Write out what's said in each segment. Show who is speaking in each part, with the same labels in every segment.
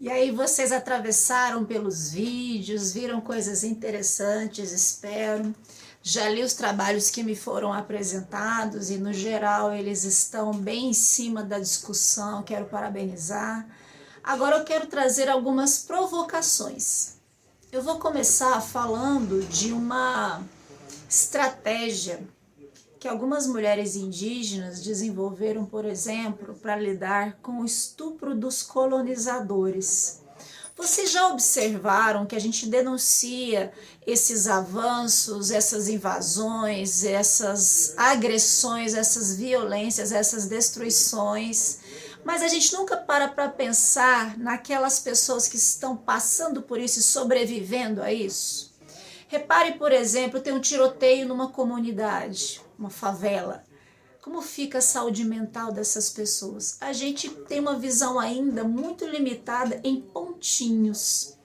Speaker 1: E aí vocês atravessaram pelos vídeos, viram coisas interessantes, espero. Já li os trabalhos que me foram apresentados e no geral eles estão bem em cima da discussão, quero parabenizar. Agora eu quero trazer algumas provocações. Eu vou começar falando de uma estratégia que algumas mulheres indígenas desenvolveram, por exemplo, para lidar com o estupro dos colonizadores. Vocês já observaram que a gente denuncia esses avanços, essas invasões, essas agressões, essas violências, essas destruições, mas a gente nunca para pensar naquelas pessoas que estão passando por isso e sobrevivendo a isso? Repare, por exemplo, tem um tiroteio numa comunidade, uma favela. Como fica a saúde mental dessas pessoas? A gente tem uma visão ainda muito limitada em pontinhos.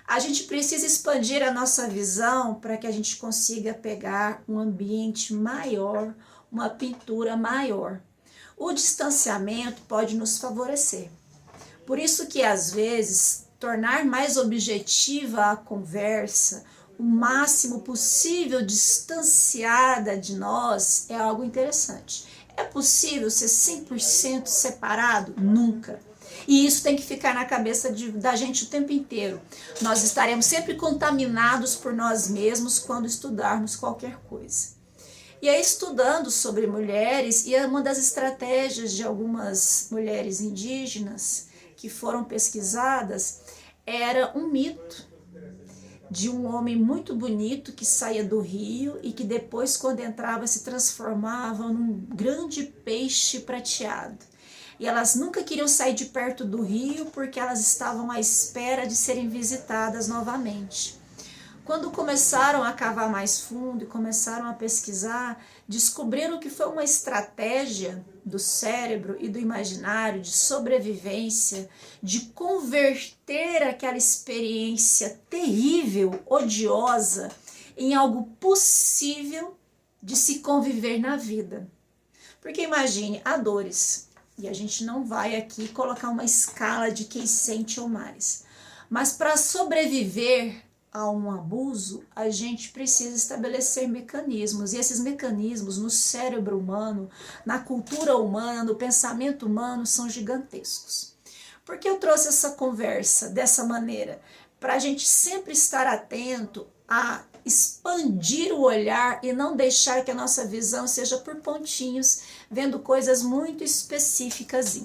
Speaker 1: A gente precisa expandir a nossa visão para que a gente consiga pegar um ambiente maior, uma pintura maior. O distanciamento pode nos favorecer. Por isso que, às vezes, tornar mais objetiva a conversa, o máximo possível distanciada de nós, é algo interessante. É possível ser 100% separado? Nunca. E isso tem que ficar na cabeça da gente o tempo inteiro. Nós estaremos sempre contaminados por nós mesmos quando estudarmos qualquer coisa. E aí, estudando sobre mulheres, e uma das estratégias de algumas mulheres indígenas que foram pesquisadas era um mito de um homem muito bonito que saía do rio e que depois, quando entrava, se transformava num grande peixe prateado. E elas nunca queriam sair de perto do rio porque elas estavam à espera de serem visitadas novamente. Quando começaram a cavar mais fundo e começaram a pesquisar, descobriram que foi uma estratégia do cérebro e do imaginário de sobrevivência, de converter aquela experiência terrível, odiosa, em algo possível de se conviver na vida. Porque imagine, há dores, e a gente não vai aqui colocar uma escala de quem sente ou mais, mas para sobreviver a um abuso, a gente precisa estabelecer mecanismos, e esses mecanismos no cérebro humano, na cultura humana, no pensamento humano, são gigantescos. Por que eu trouxe essa conversa dessa maneira? Para a gente sempre estar atento a expandir o olhar e não deixar que a nossa visão seja por pontinhos, vendo coisas muito específicas.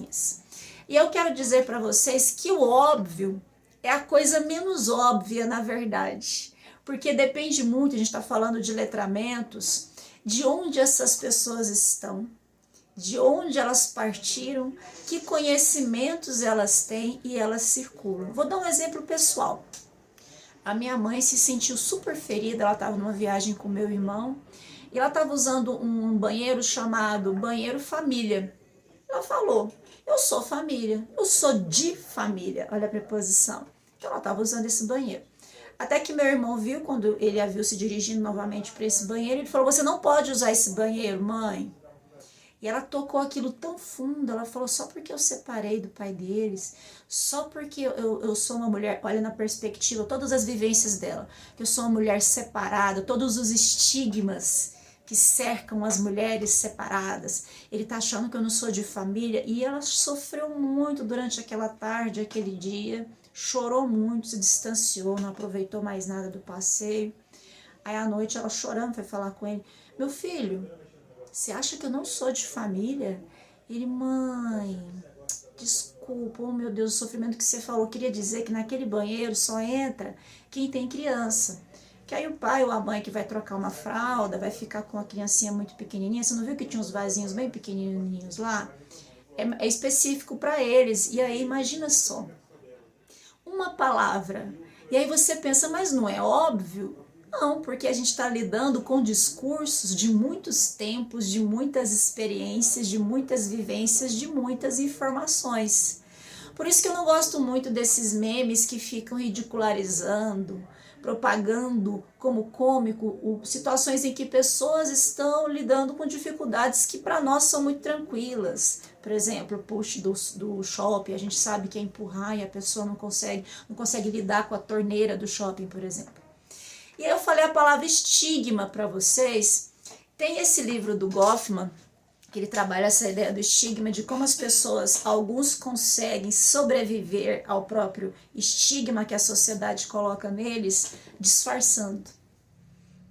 Speaker 1: E eu quero dizer para vocês que o óbvio é a coisa menos óbvia, na verdade, porque depende muito, a gente está falando de letramentos, de onde essas pessoas estão, de onde elas partiram, que conhecimentos elas têm e elas circulam. Vou dar um exemplo pessoal. A minha mãe se sentiu super ferida, ela estava numa viagem com meu irmão, e ela estava usando um banheiro chamado banheiro família. Ela falou: eu sou família, eu sou de família, olha a preposição. Então ela estava usando esse banheiro. Até que meu irmão viu, quando ele a viu se dirigindo novamente para esse banheiro, ele falou: você não pode usar esse banheiro, mãe. E ela tocou aquilo tão fundo, ela falou: só porque eu separei do pai deles, só porque eu sou uma mulher, olha na perspectiva, todas as vivências dela, que eu sou uma mulher separada, todos os estigmas que cercam as mulheres separadas, ele tá achando que eu não sou de família, e ela sofreu muito durante aquela tarde, aquele dia, chorou muito, se distanciou, não aproveitou mais nada do passeio. Aí à noite ela chorando foi falar com ele: meu filho, você acha que eu não sou de família? Ele: mãe, desculpa, oh meu Deus, o sofrimento que você falou, queria dizer que naquele banheiro só entra quem tem criança. Que aí o pai ou a mãe que vai trocar uma fralda, vai ficar com a criancinha muito pequenininha, você não viu que tinha uns vasinhos bem pequenininhos lá? É específico para eles. E aí imagina só, uma palavra, e aí você pensa: mas não é óbvio? Não, porque a gente está lidando com discursos de muitos tempos, de muitas experiências, de muitas vivências, de muitas informações. Por isso que eu não gosto muito desses memes que ficam ridicularizando, propagando como cômico situações em que pessoas estão lidando com dificuldades que para nós são muito tranquilas. Por exemplo, o push do shopping, a gente sabe que é empurrar e a pessoa não consegue lidar com a torneira do shopping, por exemplo. E aí eu falei a palavra estigma para vocês. Tem esse livro do Goffman, que ele trabalha essa ideia do estigma, de como as pessoas, alguns conseguem sobreviver ao próprio estigma que a sociedade coloca neles, disfarçando.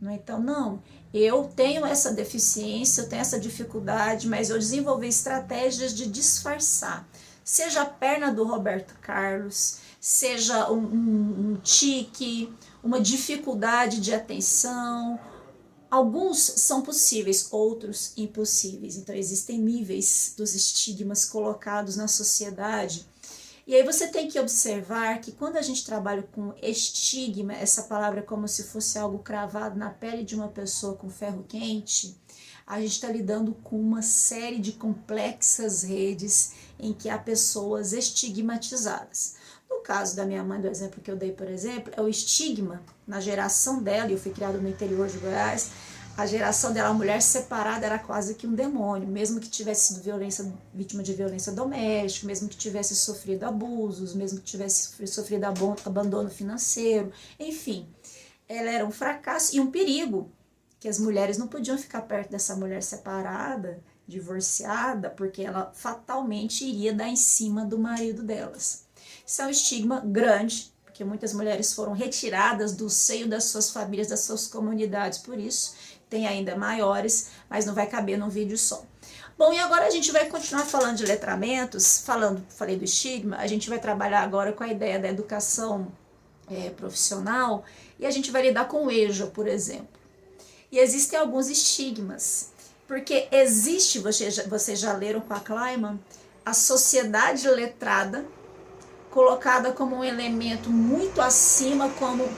Speaker 1: Então, não, eu tenho essa deficiência, eu tenho essa dificuldade, mas eu desenvolvi estratégias de disfarçar. Seja a perna do Roberto Carlos, seja um tique, uma dificuldade de atenção. Alguns são possíveis, outros impossíveis. Então, existem níveis dos estigmas colocados na sociedade. E aí você tem que observar que quando a gente trabalha com estigma, essa palavra é como se fosse algo cravado na pele de uma pessoa com ferro quente, a gente está lidando com uma série de complexas redes em que há pessoas estigmatizadas. No caso da minha mãe, do exemplo que eu dei, por exemplo, é o estigma na geração dela, e eu fui criada no interior de Goiás. A geração dela, a mulher separada, era quase que um demônio, mesmo que tivesse sido vítima de violência doméstica, mesmo que tivesse sofrido abusos, mesmo que tivesse sofrido abandono financeiro, enfim. Ela era um fracasso e um perigo, que as mulheres não podiam ficar perto dessa mulher separada, divorciada, porque ela fatalmente iria dar em cima do marido delas. Isso é um estigma grande, porque muitas mulheres foram retiradas do seio das suas famílias, das suas comunidades, por isso tem ainda maiores, mas não vai caber num vídeo só. Bom, e agora a gente vai continuar falando de letramentos, falei do estigma, a gente vai trabalhar agora com a ideia da educação profissional, e a gente vai lidar com o EJA, por exemplo. E existem alguns estigmas, porque existe, vocês já leram com a Kleiman, a sociedade letrada, colocada como um elemento muito acima, como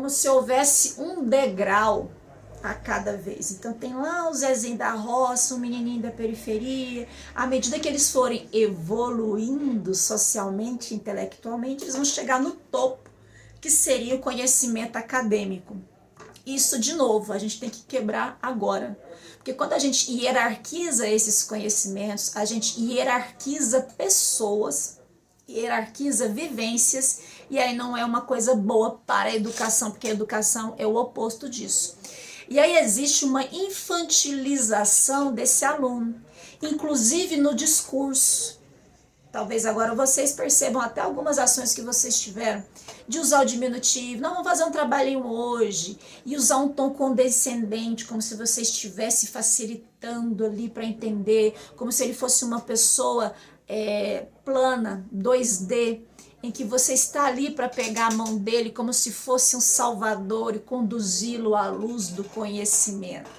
Speaker 1: se houvesse um degrau a cada vez. Então tem lá o Zezinho da roça, o menininho da periferia. À medida que eles forem evoluindo socialmente, intelectualmente, eles vão chegar no topo, que seria o conhecimento acadêmico. Isso, de novo, a gente tem que quebrar agora. Porque quando a gente hierarquiza esses conhecimentos, a gente hierarquiza pessoas, hierarquiza vivências, e aí não é uma coisa boa para a educação, porque a educação é o oposto disso. E aí existe uma infantilização desse aluno, inclusive no discurso. Talvez agora vocês percebam até algumas ações que vocês tiveram, de usar o diminutivo, não, vamos fazer um trabalhinho hoje, e usar um tom condescendente, como se você estivesse facilitando ali para entender, como se ele fosse uma pessoa plana, 2D, em que você está ali para pegar a mão dele como se fosse um salvador e conduzi-lo à luz do conhecimento.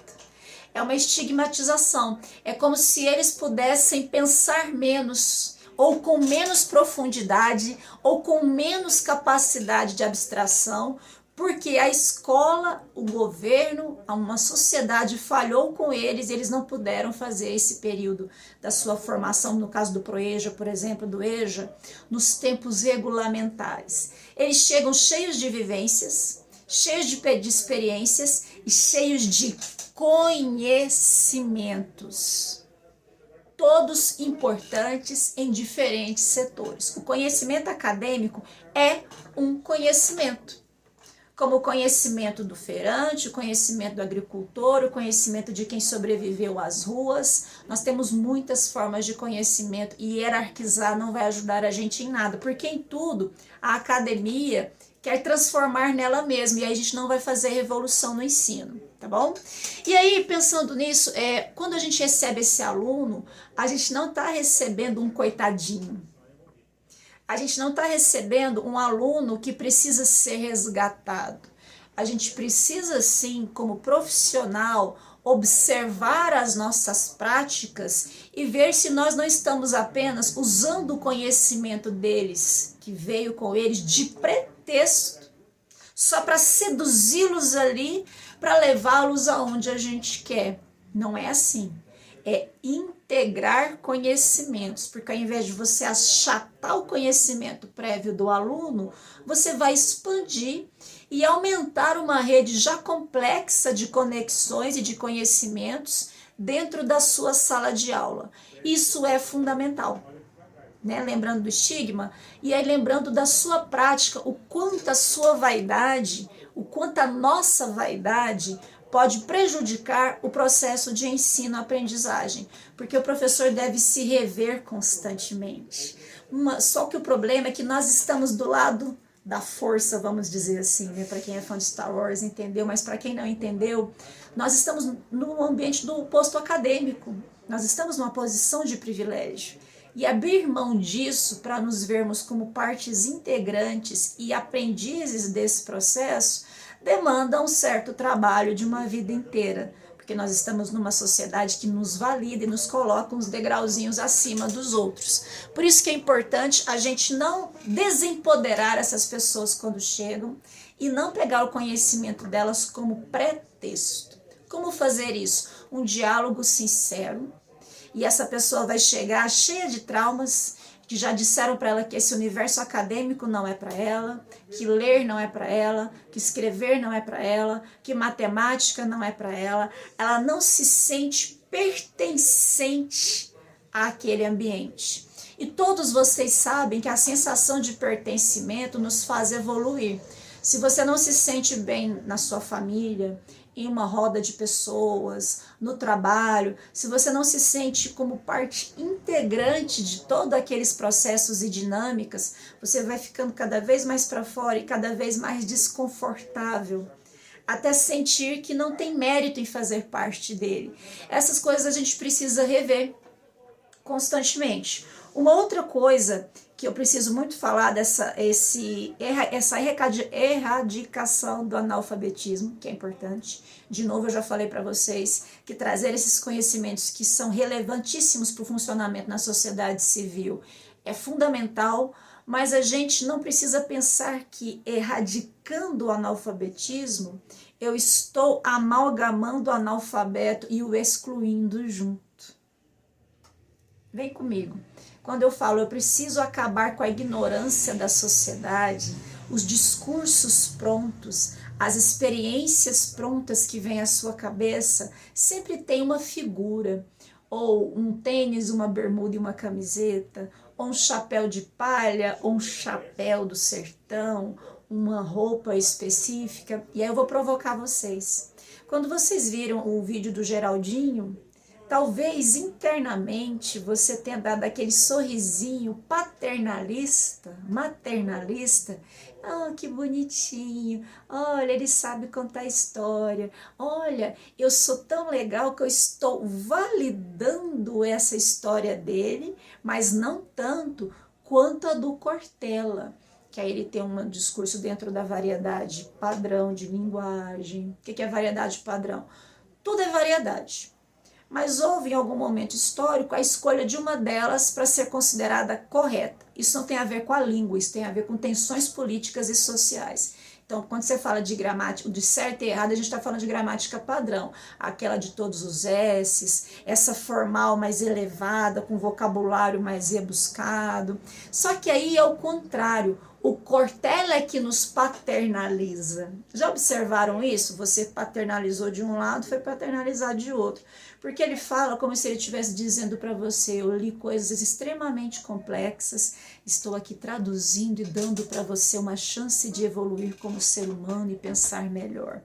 Speaker 1: É uma estigmatização, é como se eles pudessem pensar menos, ou com menos profundidade, ou com menos capacidade de abstração, porque a escola, o governo, uma sociedade falhou com eles, eles não puderam fazer esse período da sua formação, no caso do ProEJA, por exemplo, do EJA, nos tempos regulamentares. Eles chegam cheios de vivências, cheios de experiências e cheios de conhecimentos. Todos importantes em diferentes setores. O conhecimento acadêmico é um conhecimento, como o conhecimento do feirante, o conhecimento do agricultor, o conhecimento de quem sobreviveu às ruas. Nós temos muitas formas de conhecimento e hierarquizar não vai ajudar a gente em nada, porque em tudo a academia quer transformar nela mesma, e aí a gente não vai fazer revolução no ensino, tá bom? E aí, pensando nisso, quando a gente recebe esse aluno, a gente não está recebendo um coitadinho. A gente não está recebendo um aluno que precisa ser resgatado. A gente precisa, sim, como profissional, observar as nossas práticas e ver se nós não estamos apenas usando o conhecimento deles, que veio com eles, de pretexto, só para seduzi-los ali, para levá-los aonde a gente quer. Não é assim. É integrar conhecimentos, porque ao invés de você achatar o conhecimento prévio do aluno, você vai expandir e aumentar uma rede já complexa de conexões e de conhecimentos dentro da sua sala de aula. Isso é fundamental, né? Lembrando do estigma e aí lembrando da sua prática, o quanto a sua vaidade, o quanto a nossa vaidade pode prejudicar o processo de ensino-aprendizagem, porque o professor deve se rever constantemente. Só que o problema é que nós estamos do lado da força, vamos dizer assim, né? Para quem é fã de Star Wars entendeu, mas para quem não entendeu, nós estamos no ambiente do posto acadêmico, nós estamos numa posição de privilégio. E abrir mão disso para nos vermos como partes integrantes e aprendizes desse processo demanda um certo trabalho de uma vida inteira, porque nós estamos numa sociedade que nos valida e nos coloca uns degrauzinhos acima dos outros. Por isso que é importante a gente não desempoderar essas pessoas quando chegam e não pegar o conhecimento delas como pretexto. Como fazer isso? Um diálogo sincero, e essa pessoa vai chegar cheia de traumas, que já disseram para ela que esse universo acadêmico não é para ela, que ler não é para ela, que escrever não é para ela, que matemática não é para ela. Ela não se sente pertencente àquele ambiente. E todos vocês sabem que a sensação de pertencimento nos faz evoluir. Se você não se sente bem na sua família, em uma roda de pessoas, no trabalho, se você não se sente como parte integrante de todos aqueles processos e dinâmicas, você vai ficando cada vez mais para fora e cada vez mais desconfortável, até sentir que não tem mérito em fazer parte dele. Essas coisas a gente precisa rever constantemente. Uma outra coisa que eu preciso muito falar essa erradicação do analfabetismo, que é importante. De novo, eu já falei para vocês que trazer esses conhecimentos que são relevantíssimos para o funcionamento na sociedade civil é fundamental, mas a gente não precisa pensar que erradicando o analfabetismo, eu estou amalgamando o analfabeto e o excluindo junto. Vem comigo. Quando eu falo eu preciso acabar com a ignorância da sociedade, os discursos prontos, as experiências prontas que vêm à sua cabeça, sempre tem uma figura, ou um tênis, uma bermuda e uma camiseta, ou um chapéu de palha, ou um chapéu do sertão, uma roupa específica, e aí eu vou provocar vocês. Quando vocês viram o vídeo do Geraldinho, talvez internamente você tenha dado aquele sorrisinho paternalista, maternalista. Ah, que bonitinho, olha, ele sabe contar história, olha, eu sou tão legal que eu estou validando essa história dele, mas não tanto quanto a do Cortella, que aí ele tem um discurso dentro da variedade padrão de linguagem. O que é variedade padrão? Tudo é variedade. Mas houve em algum momento histórico a escolha de uma delas para ser considerada correta. Isso não tem a ver com a língua, isso tem a ver com tensões políticas e sociais. Então, quando você fala de gramática, de certo e errado, a gente está falando de gramática padrão, aquela de todos os S's, essa formal mais elevada, com vocabulário mais rebuscado. Só que aí é o contrário. O Cortella é que nos paternaliza. Já observaram isso? Você paternalizou de um lado, foi paternalizar de outro. Porque ele fala como se ele estivesse dizendo para você, eu li coisas extremamente complexas, estou aqui traduzindo e dando para você uma chance de evoluir como ser humano e pensar melhor.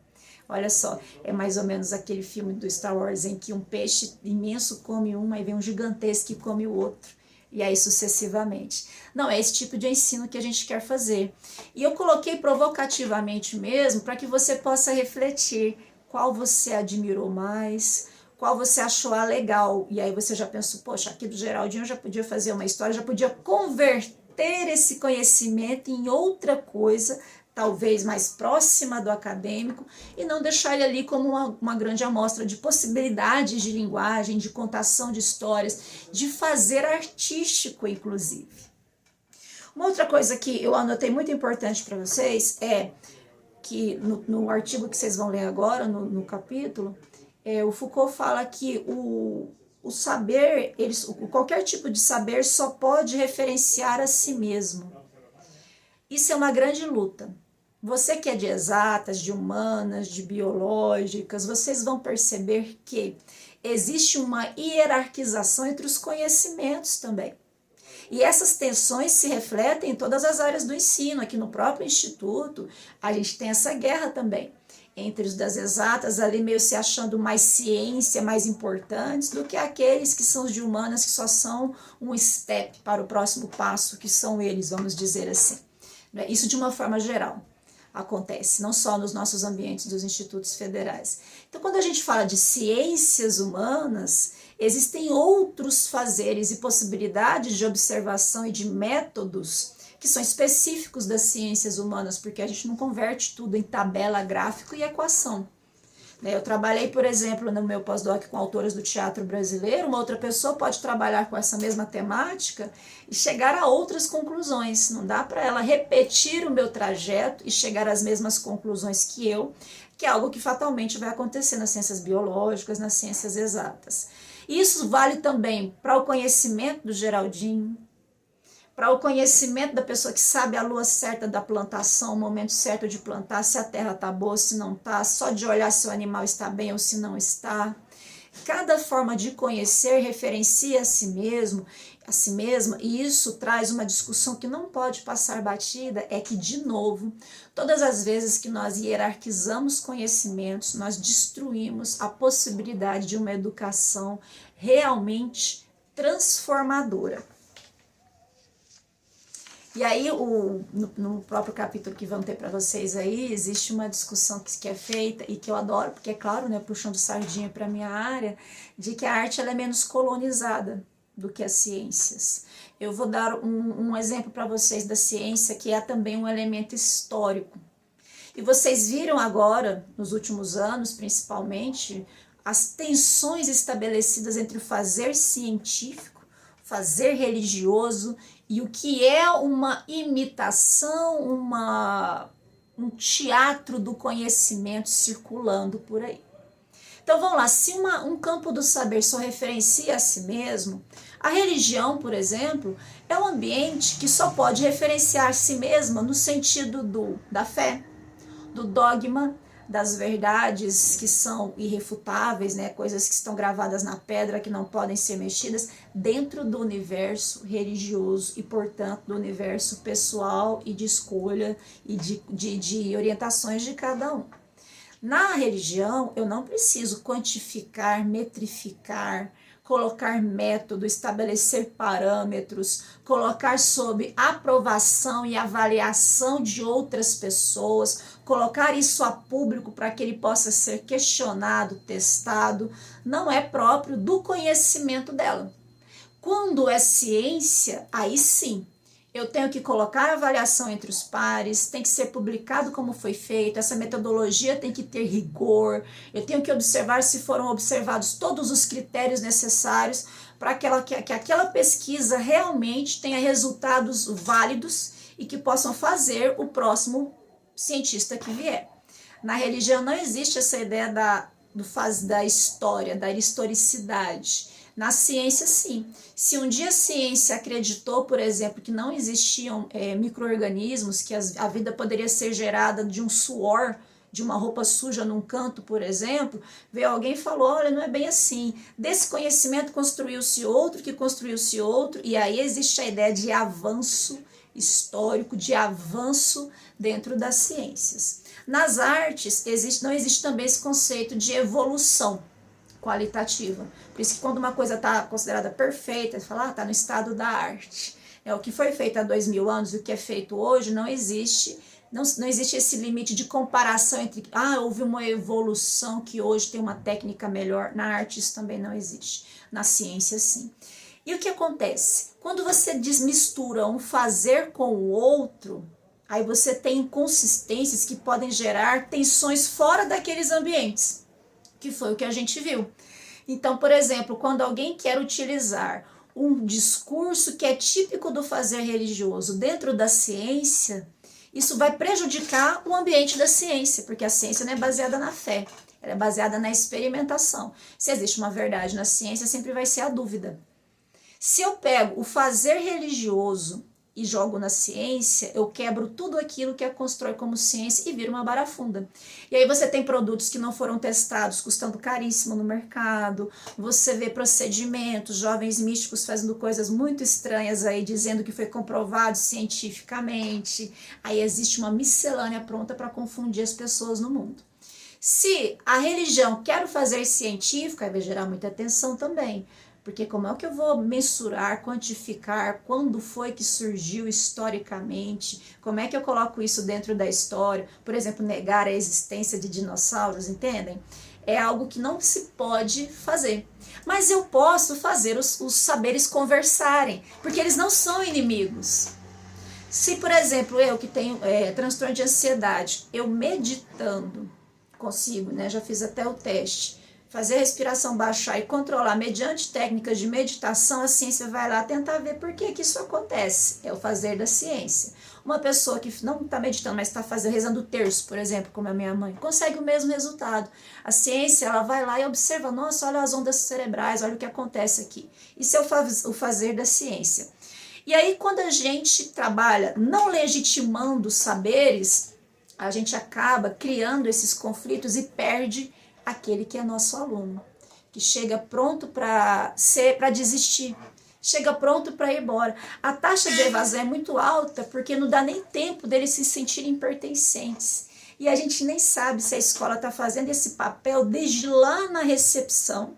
Speaker 1: Olha só, é mais ou menos aquele filme do Star Wars em que um peixe imenso come um, aí vem um gigantesco que come o outro. E aí sucessivamente. Não é esse tipo de ensino que a gente quer fazer. E eu coloquei provocativamente mesmo para que você possa refletir qual você admirou mais, qual você achou legal. E aí você já pensou, poxa, aqui do Geraldinho eu já podia fazer uma história, já podia converter esse conhecimento em outra coisa, talvez mais próxima do acadêmico, e não deixar ele ali como uma grande amostra de possibilidades de linguagem, de contação de histórias, de fazer artístico, inclusive. Uma outra coisa que eu anotei muito importante para vocês é que no artigo que vocês vão ler agora, no capítulo, o Foucault fala que o saber, qualquer tipo de saber só pode referenciar a si mesmo. Isso é uma grande luta. Você que é de exatas, de humanas, de biológicas, vocês vão perceber que existe uma hierarquização entre os conhecimentos também. E essas tensões se refletem em todas as áreas do ensino. Aqui no próprio instituto, a gente tem essa guerra também entre os das exatas, ali meio se achando mais ciência, mais importantes do que aqueles que são os de humanas, que só são um step para o próximo passo, que são eles, vamos dizer assim. Isso de uma forma geral acontece, não só nos nossos ambientes dos institutos federais. Então, quando a gente fala de ciências humanas, existem outros fazeres e possibilidades de observação e de métodos que são específicos das ciências humanas, porque a gente não converte tudo em tabela, gráfico e equação. Eu trabalhei, por exemplo, no meu pós-doc com autoras do teatro brasileiro, uma outra pessoa pode trabalhar com essa mesma temática e chegar a outras conclusões. Não dá para ela repetir o meu trajeto e chegar às mesmas conclusões que eu, que é algo que fatalmente vai acontecer nas ciências biológicas, nas ciências exatas. Isso vale também para o conhecimento do Geraldinho, para o conhecimento da pessoa que sabe a lua certa da plantação, o momento certo de plantar, se a terra está boa, se não está, só de olhar se o animal está bem ou se não está. Cada forma de conhecer referencia a si mesmo, a si mesma, e isso traz uma discussão que não pode passar batida, é que, de novo, todas as vezes que nós hierarquizamos conhecimentos, nós destruímos a possibilidade de uma educação realmente transformadora. E aí, no próprio capítulo que vão ter para vocês aí, existe uma discussão que é feita e que eu adoro, porque é claro, né, puxando sardinha para a minha área, de que a arte ela é menos colonizada do que as ciências. Eu vou dar um exemplo para vocês da ciência, que é também um elemento histórico. E vocês viram agora, nos últimos anos principalmente, as tensões estabelecidas entre o fazer científico, fazer religioso e o que é uma imitação, um teatro do conhecimento circulando por aí. Então vamos lá, se um campo do saber só referencia a si mesmo, a religião, por exemplo, é um ambiente que só pode referenciar a si mesma no sentido da fé, do dogma, das verdades que são irrefutáveis, né? Coisas que estão gravadas na pedra, que não podem ser mexidas, dentro do universo religioso e, portanto, do universo pessoal e de escolha e de orientações de cada um. Na religião, eu não preciso quantificar, metrificar, colocar método, estabelecer parâmetros, colocar sob aprovação e avaliação de outras pessoas, colocar isso a público para que ele possa ser questionado, testado, não é próprio do conhecimento dela. Quando é ciência, aí sim, eu tenho que colocar avaliação entre os pares, tem que ser publicado como foi feito, essa metodologia tem que ter rigor, eu tenho que observar se foram observados todos os critérios necessários para que aquela pesquisa realmente tenha resultados válidos e que possam fazer o próximo cientista que vier. Na religião não existe essa ideia da história, da historicidade. Na ciência, sim. Se um dia a ciência acreditou, por exemplo, que não existiam micro-organismos, que a vida poderia ser gerada de um suor, de uma roupa suja num canto, por exemplo, veio alguém e falou, olha, não é bem assim. Desse conhecimento construiu-se outro, que construiu-se outro, e aí existe a ideia de avanço histórico, de avanço dentro das ciências. Nas artes, não existe também esse conceito de evolução qualitativa. Por isso que quando uma coisa está considerada perfeita, você fala, está no estado da arte. O que foi feito há 2000 anos e o que é feito hoje não existe. Não existe esse limite de comparação entre, houve uma evolução que hoje tem uma técnica melhor. Na arte isso também não existe. Na ciência, sim. E o que acontece? Quando você desmistura um fazer com o outro, aí você tem inconsistências que podem gerar tensões fora daqueles ambientes, que foi o que a gente viu. Então, por exemplo, quando alguém quer utilizar um discurso que é típico do fazer religioso dentro da ciência, isso vai prejudicar o ambiente da ciência, porque a ciência não é baseada na fé, ela é baseada na experimentação. Se existe uma verdade na ciência, sempre vai ser a dúvida. Se eu pego o fazer religioso e jogo na ciência, eu quebro tudo aquilo que é constrói como ciência e vira uma barafunda. E aí você tem produtos que não foram testados, custando caríssimo no mercado, você vê procedimentos, jovens místicos fazendo coisas muito estranhas aí, dizendo que foi comprovado cientificamente. Aí existe uma miscelânea pronta para confundir as pessoas no mundo. Se a religião quer fazer científica, aí vai gerar muita atenção também. Porque como é que eu vou mensurar, quantificar, quando foi que surgiu historicamente, como é que eu coloco isso dentro da história? Por exemplo, negar a existência de dinossauros, entendem? É algo que não se pode fazer. Mas eu posso fazer os saberes conversarem, porque eles não são inimigos. Se, por exemplo, eu que tenho transtorno de ansiedade, eu meditando, consigo, né? Já fiz até o teste. Fazer a respiração baixar e controlar mediante técnicas de meditação, a ciência vai lá tentar ver por que isso acontece. É o fazer da ciência. Uma pessoa que não está meditando, mas está rezando o terço, por exemplo, como a minha mãe, consegue o mesmo resultado. A ciência, ela vai lá e observa, nossa, olha as ondas cerebrais, olha o que acontece aqui. Isso é o fazer da ciência. E aí, quando a gente trabalha não legitimando saberes, a gente acaba criando esses conflitos e perde aquele que é nosso aluno, que chega pronto para desistir, chega pronto para ir embora. A taxa de evasão é muito alta porque não dá nem tempo deles se sentirem pertencentes. E a gente nem sabe se a escola está fazendo esse papel desde lá na recepção,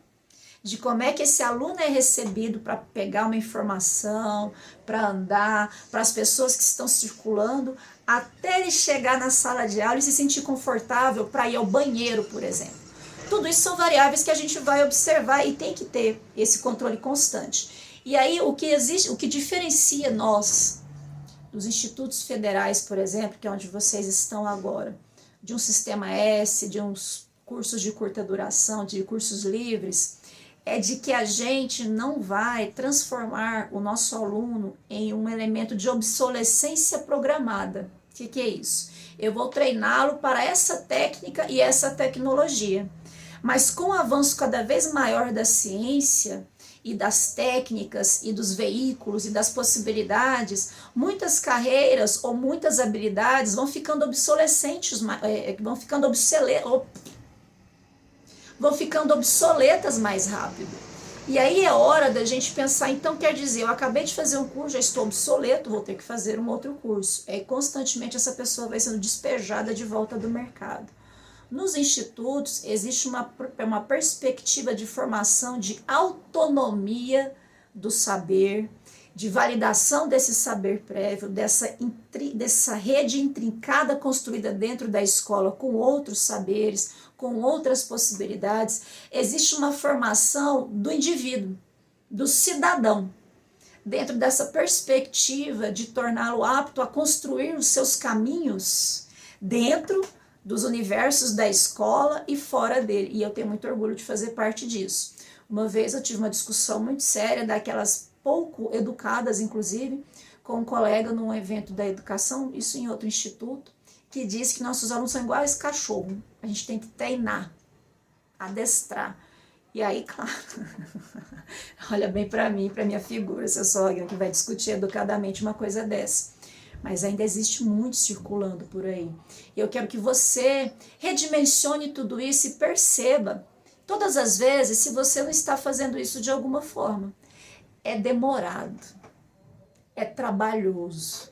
Speaker 1: de como é que esse aluno é recebido para pegar uma informação, para andar, para as pessoas que estão circulando, até ele chegar na sala de aula e se sentir confortável para ir ao banheiro, por exemplo. Tudo isso são variáveis que a gente vai observar e tem que ter esse controle constante. E aí o que diferencia nós dos institutos federais, por exemplo, que é onde vocês estão agora, de um sistema S, de uns cursos de curta duração, de cursos livres, é de que a gente não vai transformar o nosso aluno em um elemento de obsolescência programada. O que é isso? Eu vou treiná-lo para essa técnica e essa tecnologia. Mas com o avanço cada vez maior da ciência e das técnicas e dos veículos e das possibilidades, muitas carreiras ou muitas habilidades vão ficando obsolescentes, vão ficando obsoletas mais rápido. E aí é hora da gente pensar, então quer dizer, eu acabei de fazer um curso, já estou obsoleto, vou ter que fazer um outro curso. E constantemente essa pessoa vai sendo despejada de volta do mercado. Nos institutos existe uma perspectiva de formação de autonomia do saber, de validação desse saber prévio, dessa rede intrincada construída dentro da escola com outros saberes, com outras possibilidades. Existe uma formação do indivíduo, do cidadão, dentro dessa perspectiva de torná-lo apto a construir os seus caminhos dentro dos universos da escola e fora dele. E eu tenho muito orgulho de fazer parte disso. Uma vez eu tive uma discussão muito séria, daquelas pouco educadas, inclusive, com um colega num evento da educação, isso em outro instituto, que disse que nossos alunos são iguais cachorro. A gente tem que treinar, adestrar. E aí, claro, olha bem para mim, para minha figura, se eu sou alguém que vai discutir educadamente uma coisa dessa. Mas ainda existe muito circulando por aí. E eu quero que você redimensione tudo isso e perceba, todas as vezes, se você não está fazendo isso de alguma forma. É demorado, é trabalhoso.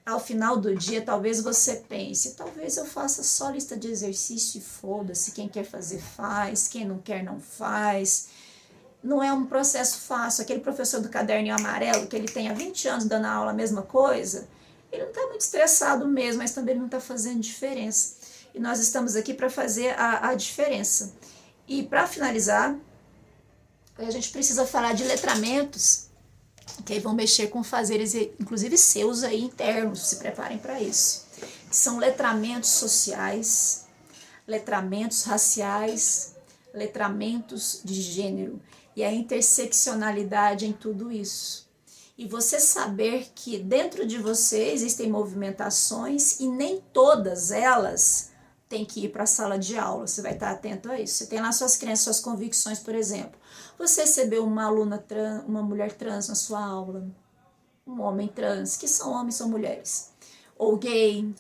Speaker 1: Ao final do dia, talvez você pense, talvez eu faça só lista de exercício e foda-se, quem quer fazer faz, quem não quer não faz. Não é um processo fácil. Aquele professor do caderninho amarelo, que ele tem há 20 anos dando aula a mesma coisa, ele não está muito estressado mesmo, mas também não está fazendo diferença. E nós estamos aqui para fazer a diferença. E para finalizar, a gente precisa falar de letramentos, que aí vão mexer com fazeres, inclusive seus aí internos, se preparem para isso. Que são letramentos sociais, letramentos raciais, letramentos de gênero e a interseccionalidade em tudo isso. E você saber que dentro de você existem movimentações e nem todas elas têm que ir para a sala de aula. Você vai estar atento a isso. Você tem lá suas crenças, suas convicções, por exemplo. Você recebeu uma aluna trans, uma mulher trans na sua aula. um homem trans, que são homens ou mulheres, ou gay,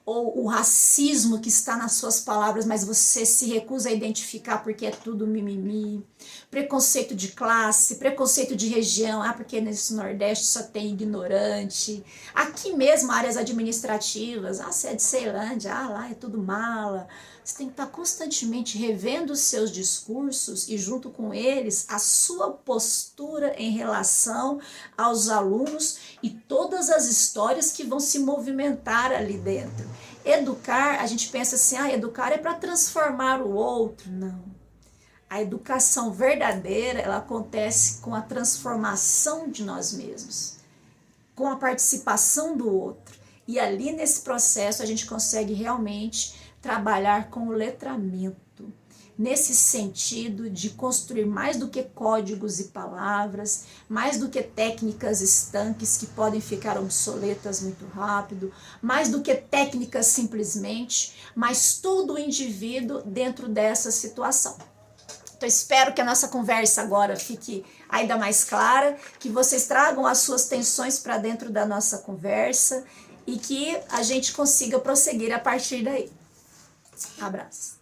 Speaker 1: ou o racismo que está nas suas palavras, mas você se recusa a identificar porque é tudo mimimi, preconceito de classe, preconceito de região, porque nesse Nordeste só tem ignorante, aqui mesmo áreas administrativas, você é de Ceilândia, lá é tudo mala. Você tem que estar constantemente revendo os seus discursos e junto com eles a sua postura em relação aos alunos e todas as histórias que vão se movimentar ali dentro. Educar, a gente pensa assim, educar é para transformar o outro. Não. A educação verdadeira, ela acontece com a transformação de nós mesmos, com a participação do outro. E ali nesse processo a gente consegue realmente trabalhar com o letramento, nesse sentido de construir mais do que códigos e palavras, mais do que técnicas estanques que podem ficar obsoletas muito rápido, mais do que técnicas simplesmente, mas todo o indivíduo dentro dessa situação. Então espero que a nossa conversa agora fique ainda mais clara, que vocês tragam as suas tensões para dentro da nossa conversa e que a gente consiga prosseguir a partir daí. Abraço.